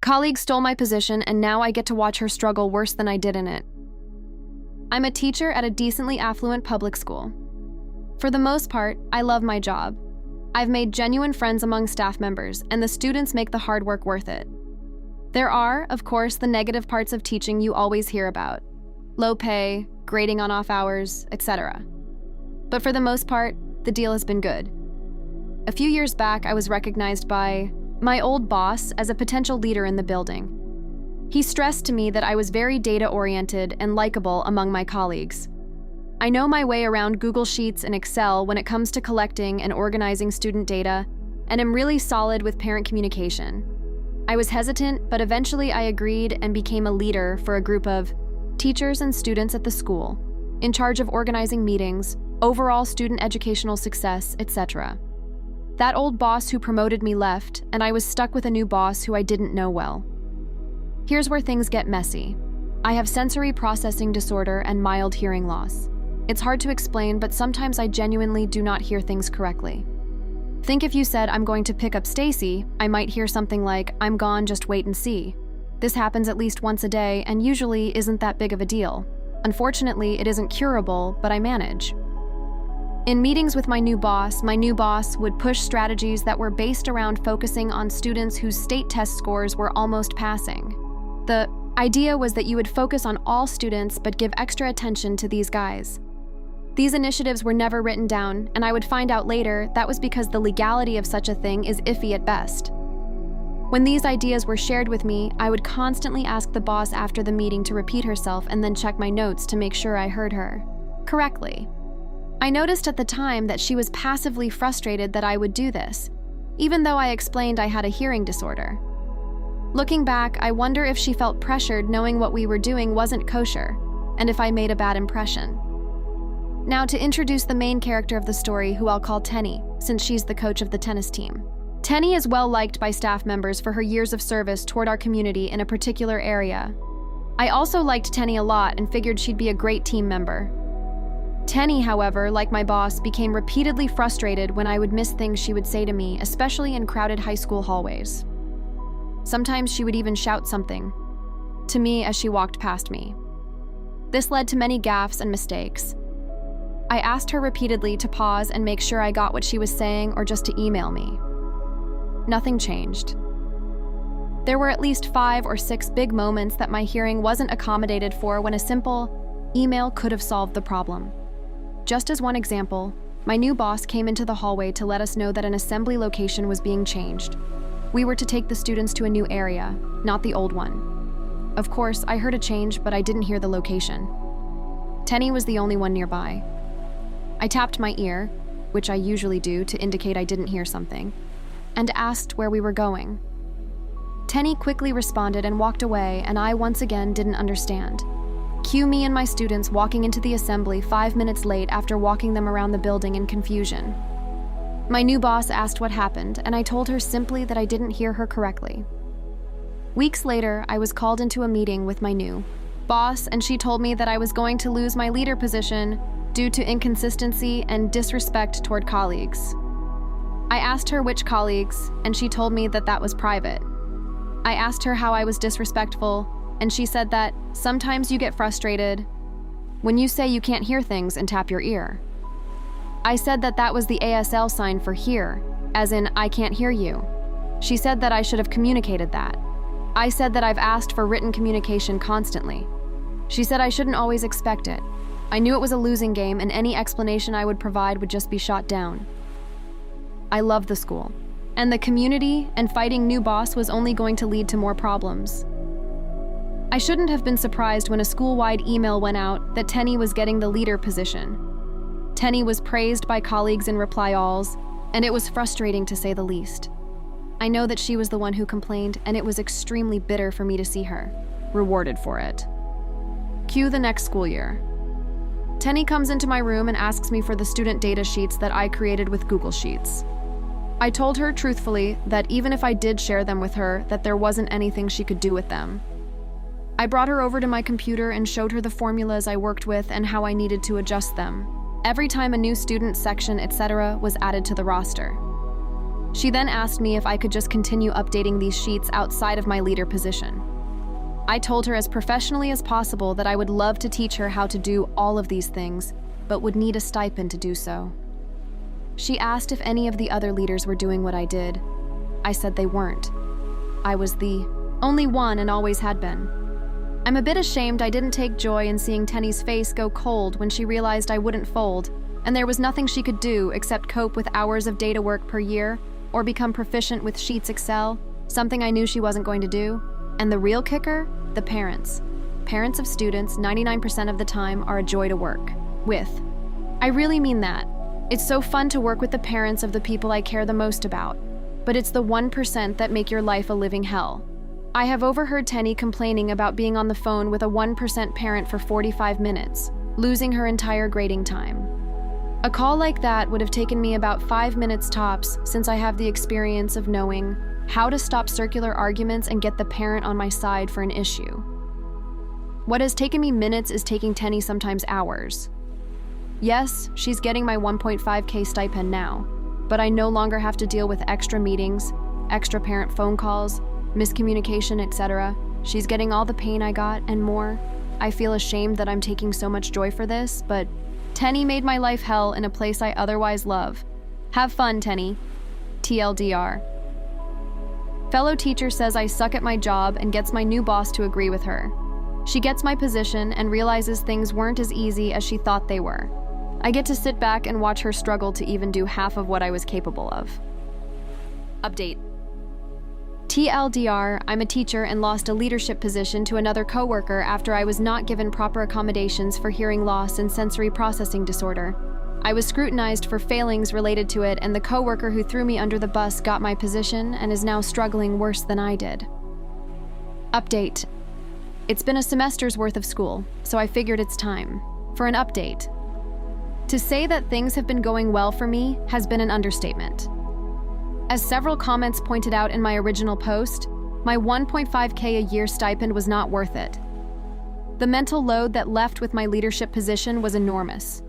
Colleagues stole my position, and now I get to watch her struggle worse than I did in it. I'm a teacher at a decently affluent public school. For the most part, I love my job. I've made genuine friends among staff members, and the students make the hard work worth it. There are, of course, the negative parts of teaching you always hear about. Low pay, grading on off hours, etc. But for the most part, the deal has been good. A few years back, I was recognized by my old boss as a potential leader in the building. He stressed to me that I was very data-oriented and likable among my colleagues. I know my way around Google Sheets and Excel when it comes to collecting and organizing student data, and am really solid with parent communication. I was hesitant, but eventually I agreed and became a leader for a group of teachers and students at the school, in charge of organizing meetings, overall student educational success, etc. That old boss who promoted me left, and I was stuck with a new boss who I didn't know well. Here's where things get messy. I have sensory processing disorder and mild hearing loss. It's hard to explain, but sometimes I genuinely do not hear things correctly. Think if you said, "I'm going to pick up Stacy," I might hear something like, "I'm gone, just wait and see." This happens at least once a day and usually isn't that big of a deal. Unfortunately, it isn't curable, but I manage. In meetings with my new boss would push strategies that were based around focusing on students whose state test scores were almost passing. The idea was that you would focus on all students but give extra attention to these guys. These initiatives were never written down, and I would find out later that was because the legality of such a thing is iffy at best. When these ideas were shared with me, I would constantly ask the boss after the meeting to repeat herself and then check my notes to make sure I heard her correctly. I noticed at the time that she was passively frustrated that I would do this, even though I explained I had a hearing disorder. Looking back, I wonder if she felt pressured knowing what we were doing wasn't kosher, and if I made a bad impression. Now to introduce the main character of the story, who I'll call Tenny, since she's the coach of the tennis team. Tenny is well liked by staff members for her years of service toward our community in a particular area. I also liked Tenny a lot and figured she'd be a great team member. Tenny, however, like my boss, became repeatedly frustrated when I would miss things she would say to me, especially in crowded high school hallways. Sometimes she would even shout something to me as she walked past me. This led to many gaffes and mistakes. I asked her repeatedly to pause and make sure I got what she was saying or just to email me. Nothing changed. There were at least 5 or 6 big moments that my hearing wasn't accommodated for when a simple email could have solved the problem. Just as one example, my new boss came into the hallway to let us know that an assembly location was being changed. We were to take the students to a new area, not the old one. Of course, I heard a change, but I didn't hear the location. Tenny was the only one nearby. I tapped my ear, which I usually do to indicate I didn't hear something, and asked where we were going. Tenny quickly responded and walked away, and I once again didn't understand. Cue me and my students walking into the assembly 5 minutes late after walking them around the building in confusion. My new boss asked what happened, and I told her simply that I didn't hear her correctly. Weeks later, I was called into a meeting with my new boss, and she told me that I was going to lose my leader position due to inconsistency and disrespect toward colleagues. I asked her which colleagues, and she told me that that was private. I asked her how I was disrespectful, and she said that sometimes you get frustrated when you say you can't hear things and tap your ear. I said that that was the ASL sign for hear, as in I can't hear you. She said that I should have communicated that. I said that I've asked for written communication constantly. She said I shouldn't always expect it. I knew it was a losing game, and any explanation I would provide would just be shot down. I love the school, and the community, and fighting new boss was only going to lead to more problems. I shouldn't have been surprised when a school-wide email went out that Tenny was getting the leader position. Tenny was praised by colleagues in reply-alls, and it was frustrating to say the least. I know that she was the one who complained, and it was extremely bitter for me to see her rewarded for it. Cue the next school year. Tenny comes into my room and asks me for the student data sheets that I created with Google Sheets. I told her truthfully that even if I did share them with her, that there wasn't anything she could do with them. I brought her over to my computer and showed her the formulas I worked with and how I needed to adjust them every time a new student section, etc., was added to the roster. She then asked me if I could just continue updating these sheets outside of my leader position. I told her as professionally as possible that I would love to teach her how to do all of these things, but would need a stipend to do so. She asked if any of the other leaders were doing what I did. I said they weren't. I was the only one and always had been. I'm a bit ashamed I didn't take joy in seeing Tenny's face go cold when she realized I wouldn't fold, and there was nothing she could do except cope with hours of data work per year or become proficient with Sheets Excel, something I knew she wasn't going to do. And the real kicker? The parents. Parents of students, 99% of the time, are a joy to work with. I really mean that. It's so fun to work with the parents of the people I care the most about, but it's the 1% that make your life a living hell. I have overheard Tenny complaining about being on the phone with a 1% parent for 45 minutes, losing her entire grading time. A call like that would have taken me about 5 minutes tops, since I have the experience of knowing how to stop circular arguments and get the parent on my side for an issue. What has taken me minutes is taking Tenny sometimes hours. Yes, she's getting my 1.5K stipend now, but I no longer have to deal with extra meetings, extra parent phone calls, miscommunication, etc. She's getting all the pain I got and more. I feel ashamed that I'm taking so much joy for this, but Tenny made my life hell in a place I otherwise love. Have fun, Tenny. TLDR. Fellow teacher says I suck at my job and gets my new boss to agree with her. She gets my position and realizes things weren't as easy as she thought they were. I get to sit back and watch her struggle to even do half of what I was capable of. Update. TLDR, I'm a teacher and lost a leadership position to another coworker after I was not given proper accommodations for hearing loss and sensory processing disorder. I was scrutinized for failings related to it, and the coworker who threw me under the bus got my position and is now struggling worse than I did. Update. It's been a semester's worth of school, so I figured it's time for an update. To say that things have been going well for me has been an understatement. As several comments pointed out in my original post, my 1.5K a year stipend was not worth it. The mental load that left with my leadership position was enormous.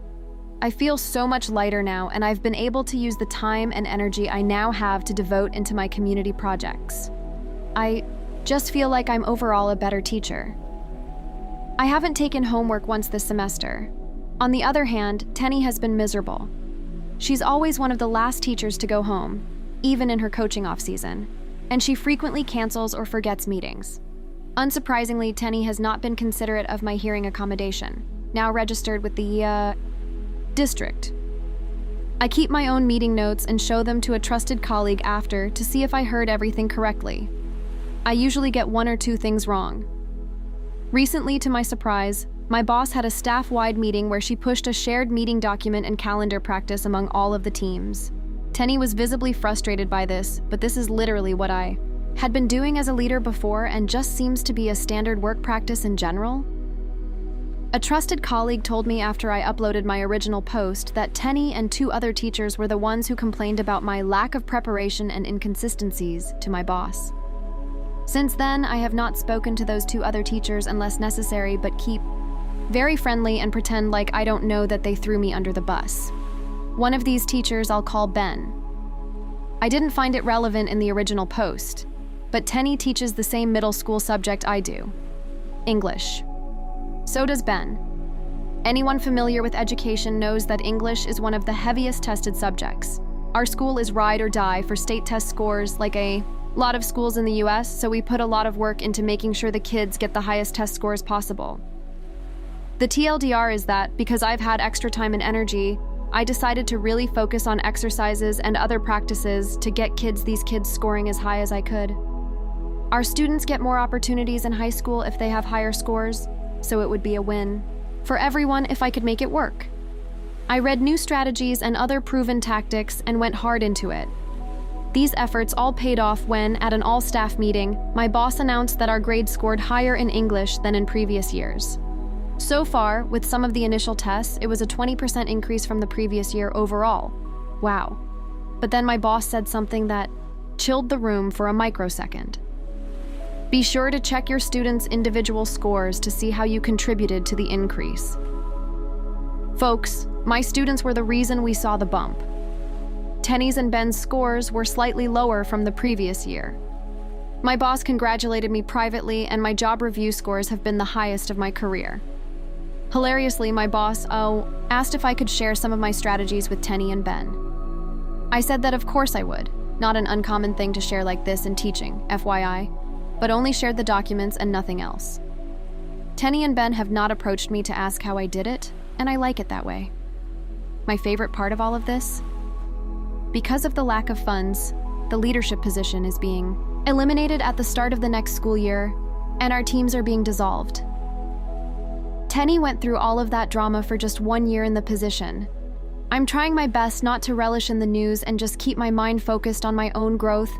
I feel so much lighter now, and I've been able to use the time and energy I now have to devote into my community projects. I just feel like I'm overall a better teacher. I haven't taken homework once this semester. On the other hand, Tenny has been miserable. She's always one of the last teachers to go home, even in her coaching off-season, and she frequently cancels or forgets meetings. Unsurprisingly, Tenny has not been considerate of my hearing accommodation, now registered with the, district. I keep my own meeting notes and show them to a trusted colleague after to see if I heard everything correctly. I usually get 1 or 2 things wrong. Recently, to my surprise, my boss had a staff-wide meeting where she pushed a shared meeting document and calendar practice among all of the teams. Tenny was visibly frustrated by this, but this is literally what I had been doing as a leader before and just seems to be a standard work practice in general. A trusted colleague told me after I uploaded my original post that Tenny and 2 other teachers were the ones who complained about my lack of preparation and inconsistencies to my boss. Since then, I have not spoken to those 2 other teachers unless necessary, but keep very friendly and pretend like I don't know that they threw me under the bus. One of these teachers I'll call Ben. I didn't find it relevant in the original post, but Tenny teaches the same middle school subject I do, English. So does Ben. Anyone familiar with education knows that English is one of the heaviest tested subjects. Our school is ride or die for state test scores like a lot of schools in the US, so we put a lot of work into making sure the kids get the highest test scores possible. The TLDR is that, because I've had extra time and energy, I decided to really focus on exercises and other practices to get these kids scoring as high as I could. Our students get more opportunities in high school if they have higher scores, so it would be a win for everyone if I could make it work. I read new strategies and other proven tactics and went hard into it. These efforts all paid off when, at an all-staff meeting, my boss announced that our grade scored higher in English than in previous years. So far, with some of the initial tests, it was a 20% increase from the previous year overall. Wow. But then my boss said something that chilled the room for a microsecond. Be sure to check your students' individual scores to see how you contributed to the increase. Folks, my students were the reason we saw the bump. Tenny's and Ben's scores were slightly lower from the previous year. My boss congratulated me privately, and my job review scores have been the highest of my career. Hilariously, my boss, asked if I could share some of my strategies with Tenny and Ben. I said that of course I would, not an uncommon thing to share like this in teaching, FYI, but only shared the documents and nothing else. Tenny and Ben have not approached me to ask how I did it, and I like it that way. My favorite part of all of this? Because of the lack of funds, the leadership position is being eliminated at the start of the next school year, and our teams are being dissolved. Tenny went through all of that drama for just 1 year in the position. I'm trying my best not to relish in the news and just keep my mind focused on my own growth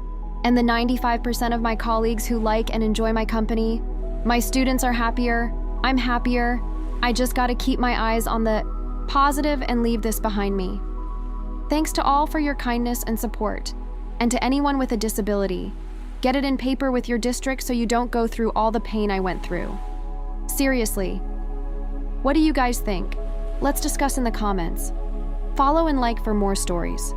and the 95% of my colleagues who like and enjoy my company. My students are happier, I'm happier. I just gotta keep my eyes on the positive and leave this behind me. Thanks to all for your kindness and support, and to anyone with a disability. Get it in paper with your district so you don't go through all the pain I went through. Seriously, what do you guys think? Let's discuss in the comments. Follow and like for more stories.